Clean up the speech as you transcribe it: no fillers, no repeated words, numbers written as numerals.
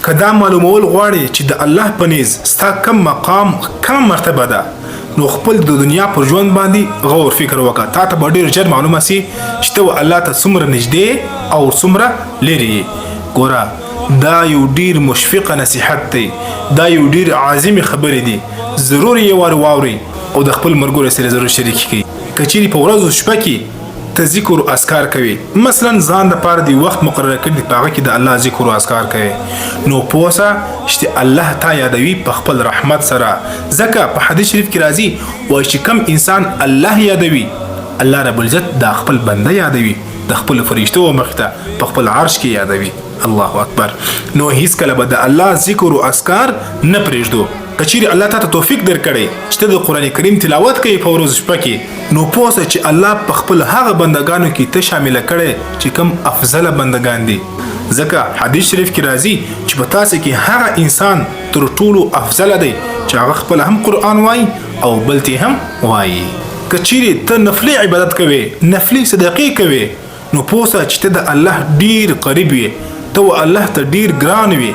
که دا معلومول غواړي چې د الله په نیز ستا کم مقام کم مرتبه ده نو خپل د دنیا پر ژوند باندې غور فکر وکړه. تا ته به ډېر ژر معلومه سي چې ته الله ته څومره نږدې او څومره لرې یې. ګوره دا یو ډېر مشفقه نصیحت دی، دا یو ډېر عظیمې خبرې دي. ضرور یې واورئ او د خپل ملګرو سره ضرور شریک کړئ. که چیرې په ورځ شپه کې ته ذکر او اذکار کوي، مثلا ځان دپاره د وخت مقرره کړي په هغه کې د الله ذکر او اذکار کوي، نو پوه سه چې الله تا یادوي په خپل رحمت سره. ځکه په حدیث شریف کې راځي وایي چې کم انسان الله یادوي الله رب العزت د خپل بنده یادوي، د خپل فرشتو مخ ته په خپل عرش کې یادوي. الله اکبر. نو هیڅ کله به د الله ذکر او اذکار نه پرېږدو. که چیرې الله تا ته توفیق درکړی چې ته د قرآن کریم تلاوت کوي په ورځ شپه کې، نو پوه سه چې الله په خپل هغه بندګانو کې ته شامله کړی چې کوم افضله بندګان دي. ځکه حدیث شریف کې راځي چې په تاسو کې هغه انسان تر ټولو افضله دی چې هغه خپل هم قرآن وایي او بل ته هم وایي. که چیرې ته نفلي عبادت کوي، نفلي صدقې کوي، نو پوه سه چې ته د الله ډېر قریب وي، ته الله ته ډېر ګران وي.